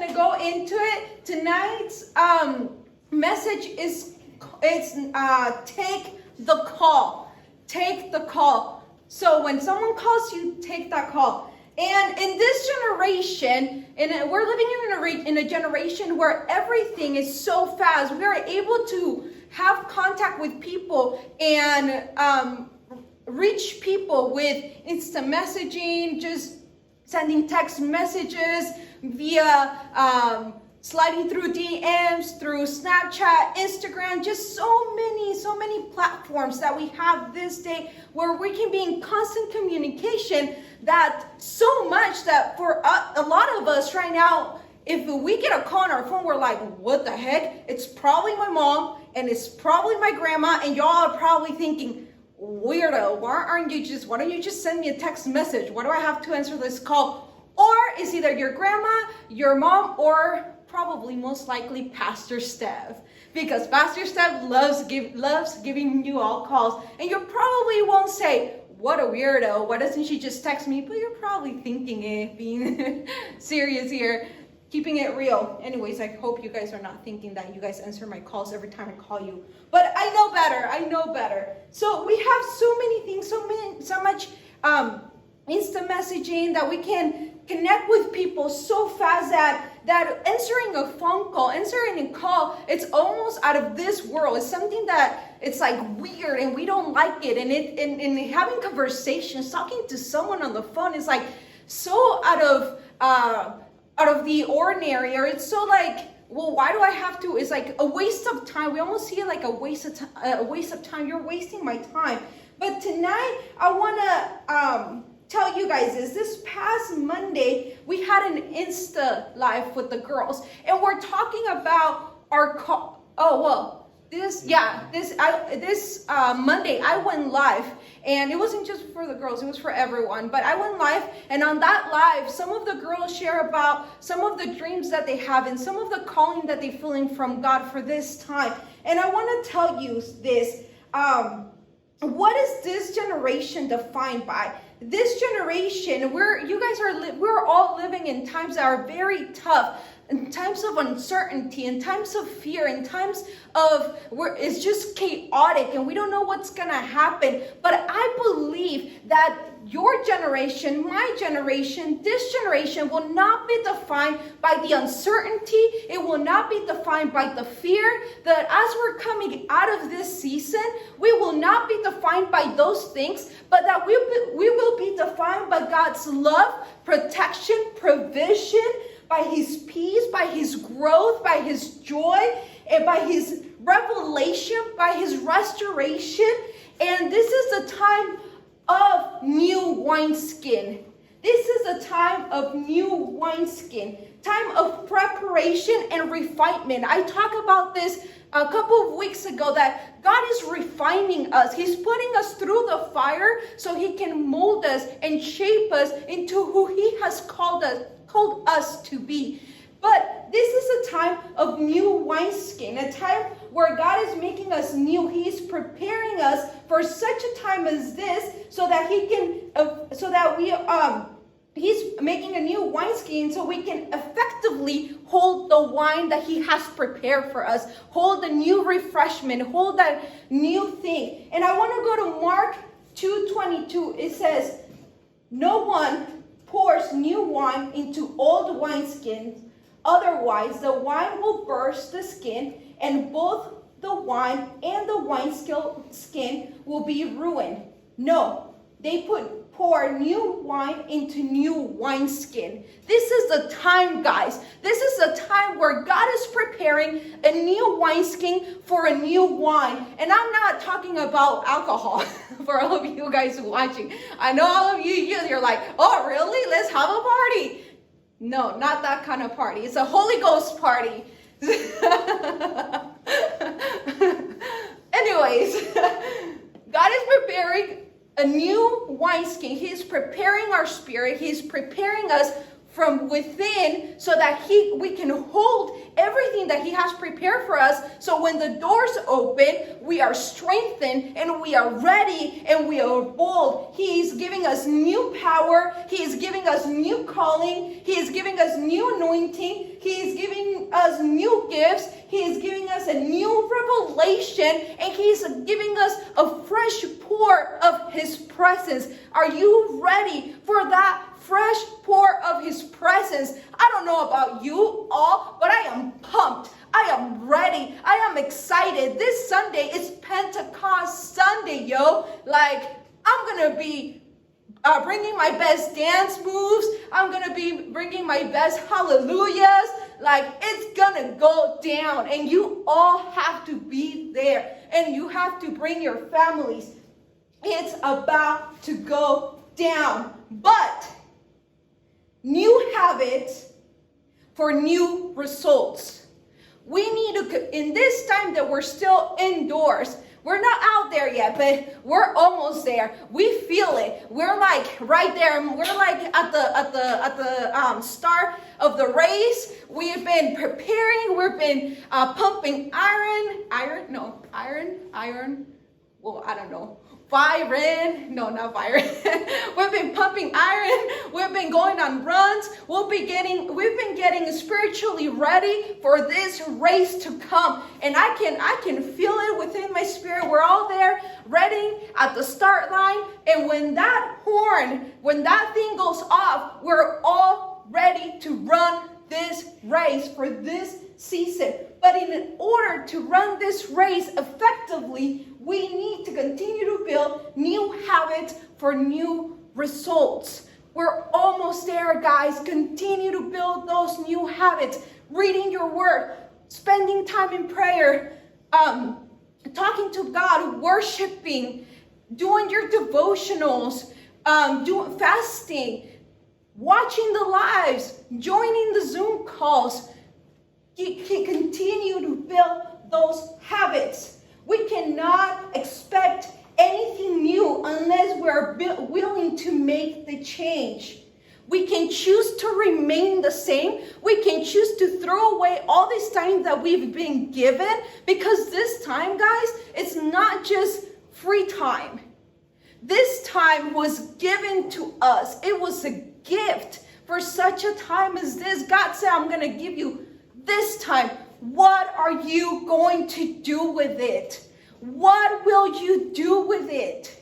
going to go into it. Tonight's message is take the call. Take the call. So when someone calls you, take that call. And in this generation, we're living in a generation where everything is so fast. We are able to have contact with people and reach people with instant messaging, just sending text messages via sliding through DMs, through Snapchat, Instagram, just so many platforms that we have this day where we can be in constant communication, that so much that for a lot of us right now, if we get a call on our phone, we're like, what the heck? It's probably my mom and it's probably my grandma, and y'all are probably thinking, weirdo, why don't you just send me a text message? Why do I have to answer this call? Or it's either your grandma, your mom, or probably most likely Pastor Steph, because Pastor Steph loves giving you all calls, and you probably won't say, what a weirdo, why doesn't she just text me? But you're probably thinking it, being serious here, keeping it real. Anyways, I hope you guys are not thinking that you guys answer my calls every time I call you, but I know better. So we have so many things, so much instant messaging that we can connect with people so fast that answering a phone call, answering a call, it's almost out of this world. It's something that it's like weird and we don't like it. And having conversations, talking to someone on the phone is like so out of the ordinary, or it's so like, well, why do I have to? It's like a waste of time. We almost see it like a waste of time. You're wasting my time. But tonight I want to tell you guys this past Monday we had an Insta live with the girls, and we're talking about our call. This Monday I went live, and it wasn't just for the girls, it was for everyone, but I went live, and on that live some of the girls share about some of the dreams that they have and some of the calling that they're feeling from God for this time. And I want to tell you this, what is this generation defined by? This generation, we're all living in times that are very tough, in times of uncertainty, in times of fear, in times of where it's just chaotic and we don't know what's gonna happen. But I believe that your generation, my generation, this generation will not be defined by the uncertainty. It will not be defined by the fear. That as we're coming out of this season, we will not be defined by those things, but that we will be defined by God's love, protection, provision, by His peace, by His growth, by His joy, and by His revelation, by His restoration. And this is the time of new wineskin. This is a time of new wineskin, time of preparation and refinement. I talked about this a couple of weeks ago, that God is refining us. He's putting us through the fire so He can mold us and shape us into who He has called us to be. But this is a time of new wineskin, a time where God is making us new. He's preparing us for such a time as this, so that He's making a new wineskin so we can effectively hold the wine that He has prepared for us, hold the new refreshment, hold that new thing. And I want to go to Mark 2:22. It says, "No one pours new wine into old wineskins. Otherwise, the wine will burst the skin, and both the wine and the wineskin will be ruined. No, they pour new wine into new wineskin." This is the time, guys. This is the time where God is preparing a new wineskin for a new wine. And I'm not talking about alcohol for all of you guys watching. I know all of you're like, oh, really? Let's have a party. No, not that kind of party. It's a Holy Ghost party. Anyways, God is preparing a new wineskin. He's preparing our spirit. He's preparing us from within so that we can hold every everything that he has prepared for us. So when the doors open, we are strengthened and we are ready and we are bold. He's giving us new power. He is giving us new calling. He is giving us new anointing. He is giving us new gifts. He is giving us a new revelation, and he's giving us a fresh pour of his presence. Are you ready for that fresh pour of his presence? I don't know about you all, but I am pumped. I am ready. I am excited. This Sunday is Pentecost Sunday, yo. Like, I'm going to be bringing my best dance moves. I'm going to be bringing my best hallelujahs. Like, it's going to go down, and you all have to be there, and you have to bring your families. It's about to go down. But new habits for new results. We need to, in this time that we're still indoors, we're not out there yet, but we're almost there. We feel it. We're like right there. We're like at the start of the race. We've been preparing. We've been pumping iron. Well, I don't know. Byron. No, not Byron. We've been pumping iron. We've been going on runs. We've been getting spiritually ready for this race to come. And I can feel it within my spirit. We're all there, ready at the start line. And when that thing goes off, we're all ready to run this race for this season. But in order to run this race effectively, we need to continue to build new habits for new results. We're almost there, guys. Continue to build those new habits. Reading your word, spending time in prayer, talking to God, worshiping, doing your devotionals, doing fasting, watching the lives, joining the Zoom calls. Continue to build those habits. We cannot expect anything new unless we're willing to make the change. We can choose to remain the same. We can choose to throw away all this time that we've been given, because this time, guys, it's not just free time. This time was given to us. It was a gift for such a time as this. God said, I'm going to give you this time. What are you going to do with it? What will you do with it?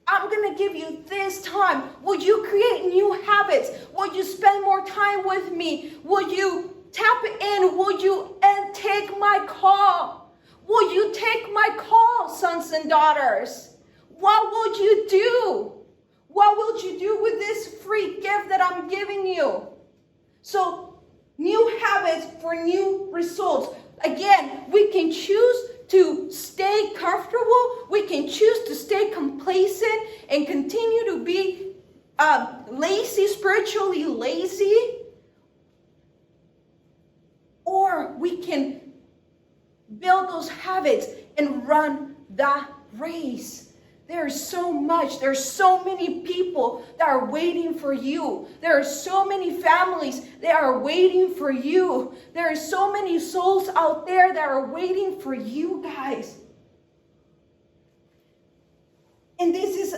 I'm going to give you this time. Will you create new habits? Will you spend more time with me? Will you tap in? Will you take my call? Will you take my call, sons and daughters? What will you do? What will you do with this free gift that I'm giving you? So, new habits for new results. Again, we can choose to stay comfortable. We can choose to stay complacent and continue to be lazy, spiritually lazy. Or we can build those habits and run that race. There's so much. There's so many people that are waiting for you. There are so many families that are waiting for you. There are so many souls out there that are waiting for you, guys. And this is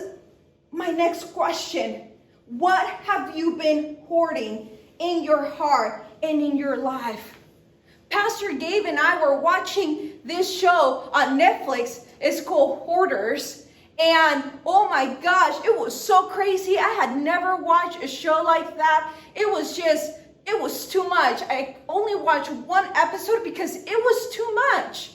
my next question. What have you been hoarding in your heart and in your life? Pastor Gabe and I were watching this show on Netflix. It's called Hoarders. And oh my gosh, it was so crazy. I had never watched a show like that. It was too much. I only watched one episode because it was too much.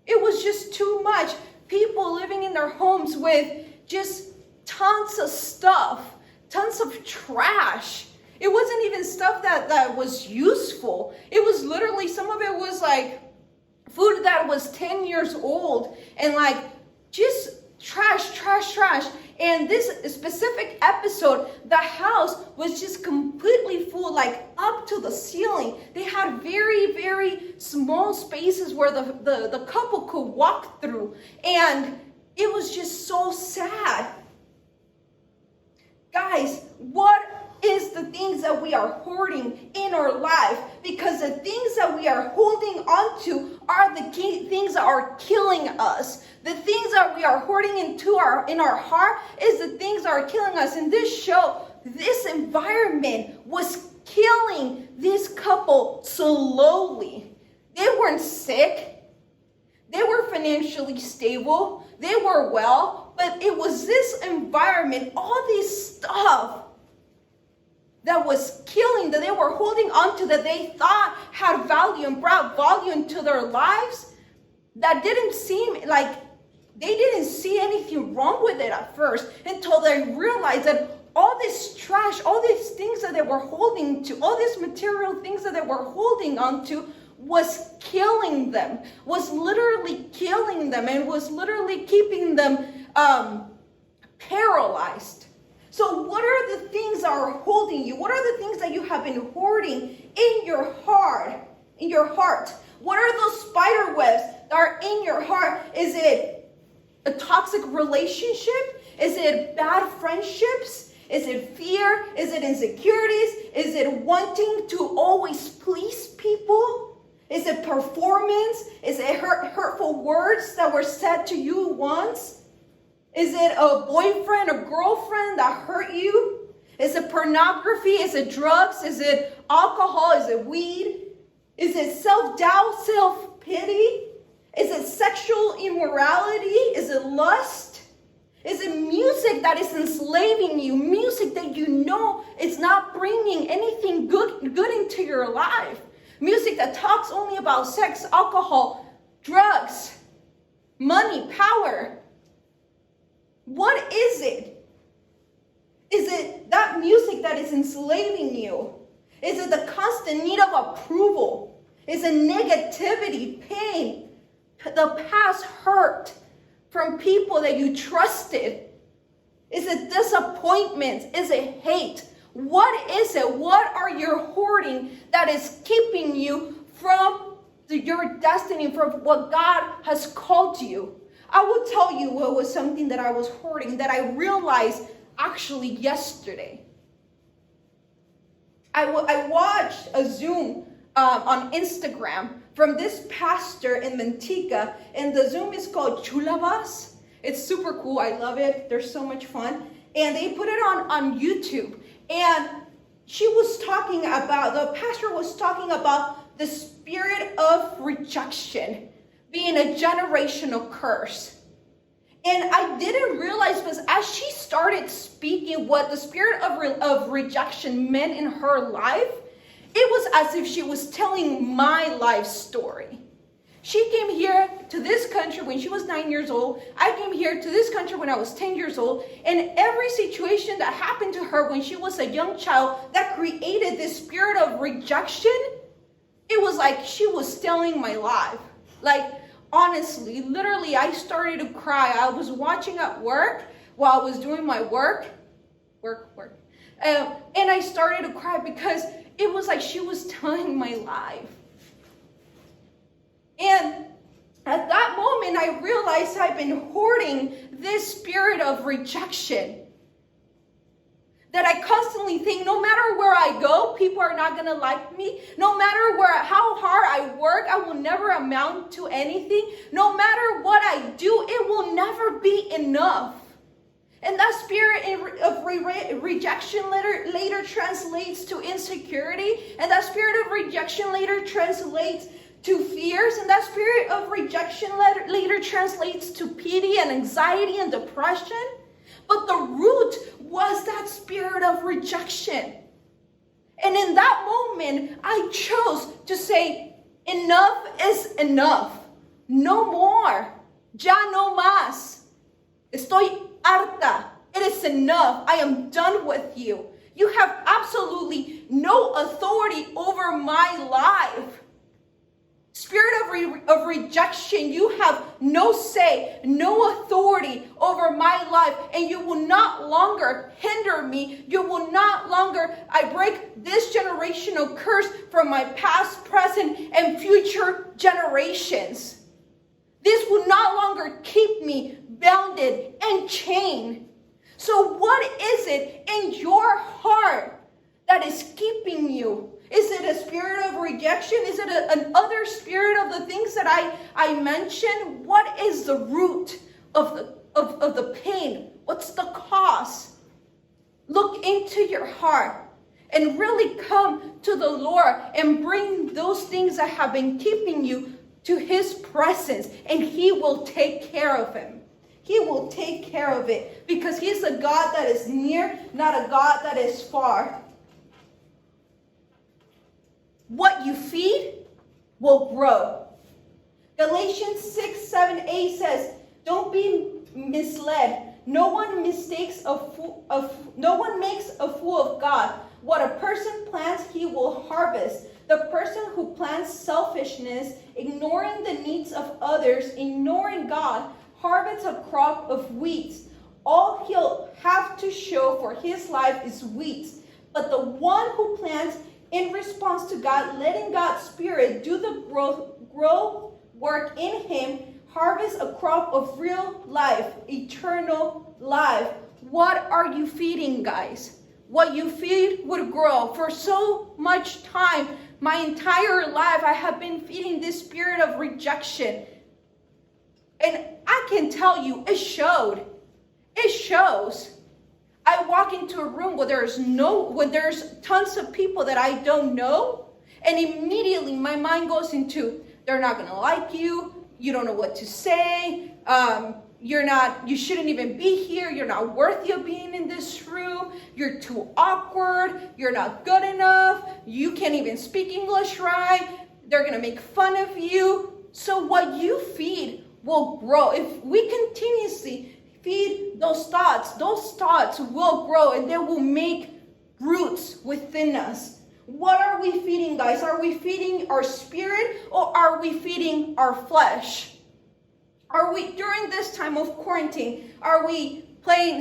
It was just too much. People living in their homes with just tons of stuff, tons of trash. It wasn't even stuff that was useful. It was literally, some of it was like food that was 10 years old and like just trash. And this specific episode, the house was just completely full, like up to the ceiling. They had very, very small spaces where the couple could walk through. And it was just so sad. Guys, what is the things that we are hoarding in our life, because the things that we are holding on to are the key things that are killing us. The things that we are hoarding in our heart is the things that are killing us. In this show, this environment was killing this couple slowly. They weren't sick. They were financially stable. They were well. But it was this environment, all this stuff that was killing, that they were holding on to, that they thought had value and brought value into their lives, that didn't seem like, they didn't see anything wrong with it at first, until they realized that all this trash, all these things that they were holding to, all these material things that they were holding on to was killing them, was literally killing them, and was literally keeping them paralyzed. So what are the things that are holding you? What are the things that you have been hoarding in your heart? What are those spider webs that are in your heart? Is it a toxic relationship? Is it bad friendships? Is it fear? Is it insecurities? Is it wanting to always please people? Is it performance? Is it hurtful words that were said to you once? Is it a boyfriend or girlfriend that hurt you? Is it pornography? Is it drugs? Is it alcohol? Is it weed? Is it self-doubt, self-pity? Is it sexual immorality? Is it lust? Is it music that is enslaving you? Music that you know is not bringing anything good into your life? Music that talks only about sex, alcohol, drugs, money, power. What is it? Is it that music that is enslaving you? Is it the constant need of approval? Is it negativity, pain, the past hurt from people that you trusted? Is it disappointments? Is it hate? What is it? What are you hoarding that is keeping you from your destiny, from what God has called you? I will tell you what was something that I was hoarding that I realized actually yesterday. I watched a Zoom on Instagram from this pastor in Manteca, and the Zoom is called Chulabas. It's super cool. I love it. They're so much fun. And they put it on YouTube. And the pastor was talking about the spirit of rejection being a generational curse. And I didn't realize, because as she started speaking what the spirit of rejection meant in her life, it was as if she was telling my life story. She came here to this country when she was 9 years old. I came here to this country when I was 10 years old. And every situation that happened to her when she was a young child that created this spirit of rejection, it was like she was telling my life. Like, honestly, literally, I started to cry. I was watching at work while I was doing my work. And I started to cry because it was like she was telling my life. And at that moment, I realized I've been hoarding this spirit of rejection. That I constantly think, no matter where I go, people are not going to like me. No matter how hard I work, I will never amount to anything. No matter what I do, it will never be enough. And that spirit of rejection later translates to insecurity. And that spirit of rejection later translates to fears. And that spirit of rejection later translates to pity and anxiety and depression. But the root was that spirit of rejection. And in that moment, I chose to say, enough is enough. No more. Ya no más. Estoy harta. It is enough. I am done with you. You have absolutely no authority over my life. Spirit of rejection, you have no say, no authority over my life, and you will not longer hinder me. You will not longer, I break this generational curse from my past, present, and future generations. This will not longer keep me bounded and chained. So what is it in your heart that is keeping you? Is it a spirit of rejection? Is it an other spirit of the things that I mentioned? What is the root of the pain? What's the cause? Look into your heart and really come to the Lord and bring those things that have been keeping you to his presence, and he will take care of him. He will take care of it, because he's a God that is near, not a God that is far. What you feed will grow. Galatians 6:7-8 says, don't be misled. No one makes a fool of God. What a person plants, he will harvest. The person who plants selfishness, ignoring the needs of others, ignoring God, harvests a crop of weeds. All he'll have to show for his life is weeds. But the one who plants in response to God, letting God's Spirit do the growth work in him, harvest a crop of real life, eternal life. What are you feeding, guys? What you feed would grow. For so much time, my entire life, I have been feeding this spirit of rejection. And I can tell you, it showed. It shows. I walk into a room where there's tons of people that I don't know, and immediately my mind goes into, they're not gonna like you, you don't know what to say, you shouldn't even be here, you're not worthy of being in this room, you're too awkward, you're not good enough, you can't even speak English right, they're gonna make fun of you. So what you feed will grow. If we continuously feed those thoughts will grow, and they will make roots within us. What are we feeding, guys? Are we feeding our spirit, or are we feeding our flesh? Are we, during this time of quarantine, are we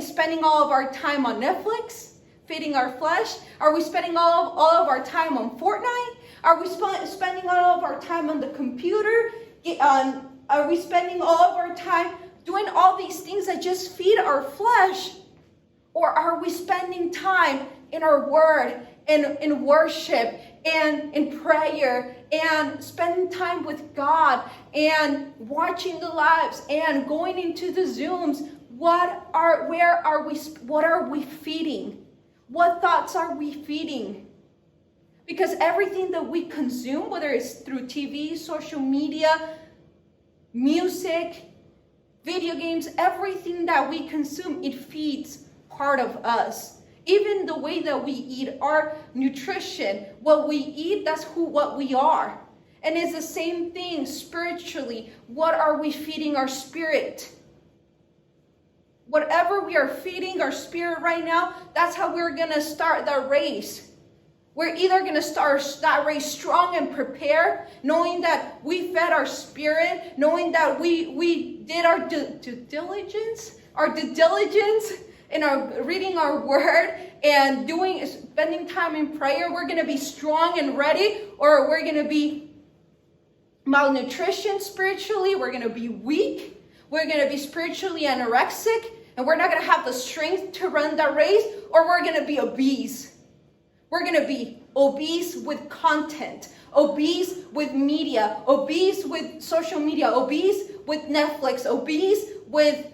spending all of our time on Netflix, feeding our flesh? Are we spending all of our time on Fortnite? Are we spending all of our time on the computer? Are we spending all of our time doing all these things that just feed our flesh? Or are we spending time in our word, and in worship, and in prayer, and spending time with God, and watching the lives, and going into the Zooms? What are we feeding? What thoughts are we feeding? Because everything that we consume, whether it's through TV, social media, music, video games, everything that we consume, it feeds part of us. Even the way that we eat, our nutrition, what we eat, that's what we are. And it's the same thing spiritually. What are we feeding our spirit? Whatever we are feeding our spirit right now, that's how we're going to start the race. We're either going to start that race strong and prepared, knowing that we fed our spirit, knowing that we did our due diligence, in our reading our word and spending time in prayer. We're going to be strong and ready, or we're going to be malnutrition spiritually. We're going to be weak. We're going to be spiritually anorexic, and we're not going to have the strength to run that race, or we're going to be obese. We're going to be obese with content, obese with media, obese with social media, obese with Netflix, obese with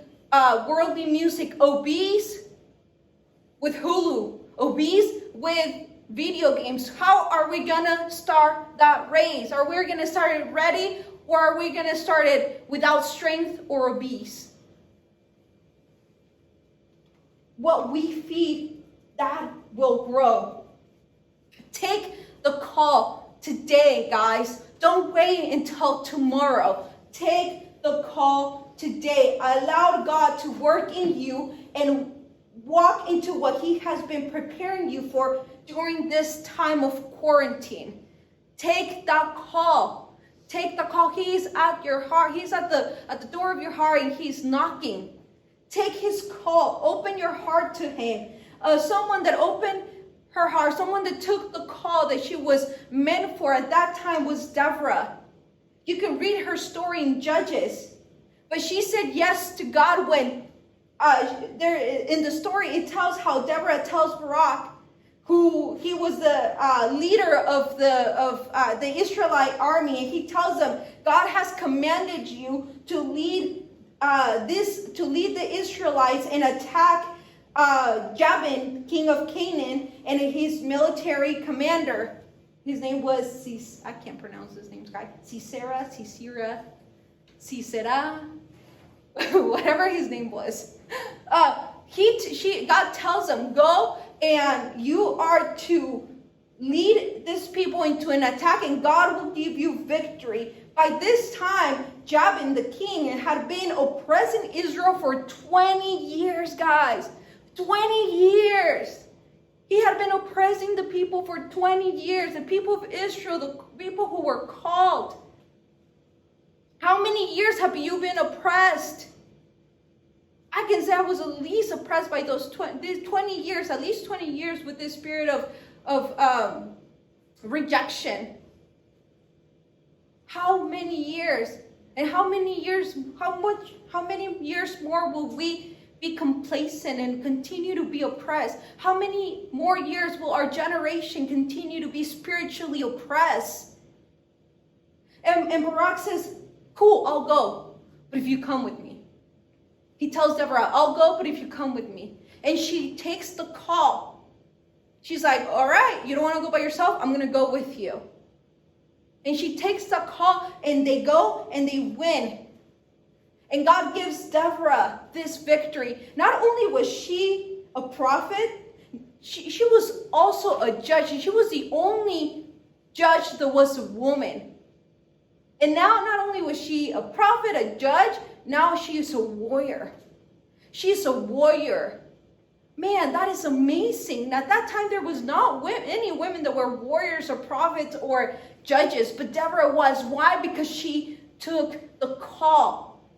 worldly music, obese with Hulu, obese with video games. How are we gonna start that race? Are we gonna start it ready, or are we gonna start it without strength or obese? What we feed, that will grow. Take the call today, guys. Don't wait until tomorrow. Take the call today. Allow God to work in you and walk into what he has been preparing you for during this time of quarantine. Take that call. Take the call. He's at your heart. He's at the door of your heart, and he's knocking. Take his call. Open your heart to him. Someone that opened her heart, someone that took the call that she was meant for at that time was Deborah. You can read her story in Judges. But she said yes to God when in the story it tells how Deborah tells Barak, who he was the leader of the Israelite army, and he tells them, God has commanded you to lead the Israelites and attack Jabin, king of Canaan, and his military commander. His name was, I can't pronounce his name, guy. Sisera, whatever his name was. God tells him, go and you are to lead these people into an attack, and God will give you victory. By this time, Jabin, the king, had been oppressing Israel for 20 years, guys. 20 years. He had been oppressing the people for 20 years. The people of Israel, the people who were called. How many years have you been oppressed? I can say I was at least oppressed by these 20 years, at least 20 years with this spirit of rejection. How many years? And how many years more will we be complacent and continue to be oppressed? How many more years will our generation continue to be spiritually oppressed? And Barak says, cool, I'll go, but if you come with me. He tells Deborah, I'll go, but if you come with me. And she takes the call. She's like, all right, you don't want to go by yourself? I'm going to go with you. And she takes the call, and they go, and they win. And God gives Deborah this victory. Not only was she a prophet, she was also a judge. And she was the only judge that was a woman. And now not only was she a prophet, a judge, now she is a warrior. She's a warrior. Man, that is amazing. At that time, there was not any women that were warriors or prophets or judges, but Deborah was. Why? Because she took the call.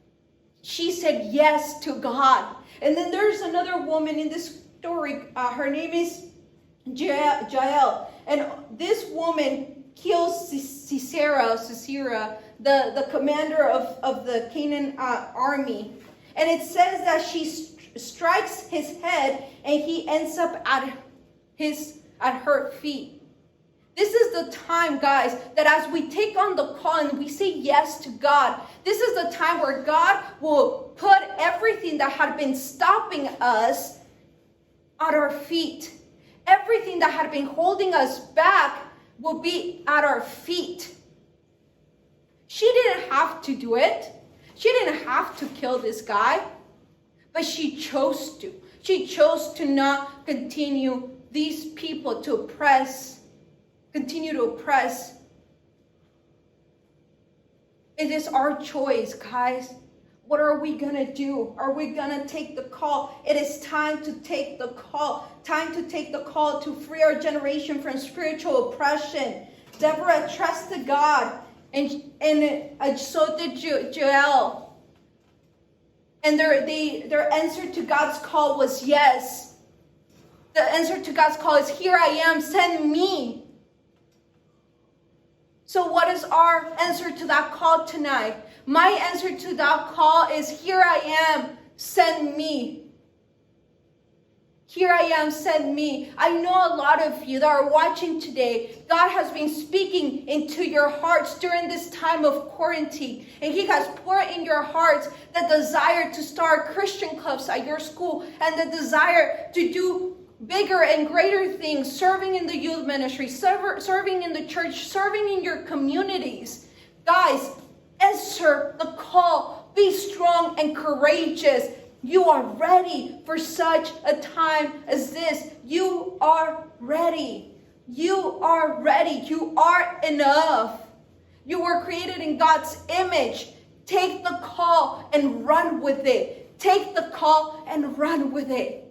She said yes to God. And then there's another woman in this story. Her name is Jael. And this woman kills Sisera, the commander of the Canaan army. And it says that she strikes his head, and he ends up at her feet. This is the time, guys, that as we take on the call and we say yes to God, this is the time where God will put everything that had been stopping us at our feet. Everything that had been holding us back will be at our feet. She didn't have to do it. She didn't have to kill this guy. But she chose to. She chose to not continue these people to continue to oppress. It is our choice, guys. What are we going to do? Are we going to take the call? It is time to take the call. Time to take the call to free our generation from spiritual oppression. Deborah trusted God, and so did Joel. And their answer to God's call was yes. The answer to God's call is, here I am, send me. So what is our answer to that call tonight? My answer to that call is, here I am, send me. Here I am, send me. I know a lot of you that are watching today, God has been speaking into your hearts during this time of quarantine. And He has poured in your hearts the desire to start Christian clubs at your school, and the desire to do bigger and greater things, serving in the youth ministry, serving in the church, serving in your communities. Guys, answer the call. Be strong and courageous. You are ready for such a time as this. You are ready. You are ready. You are enough. You were created in God's image. Take the call and run with it. Take the call and run with it.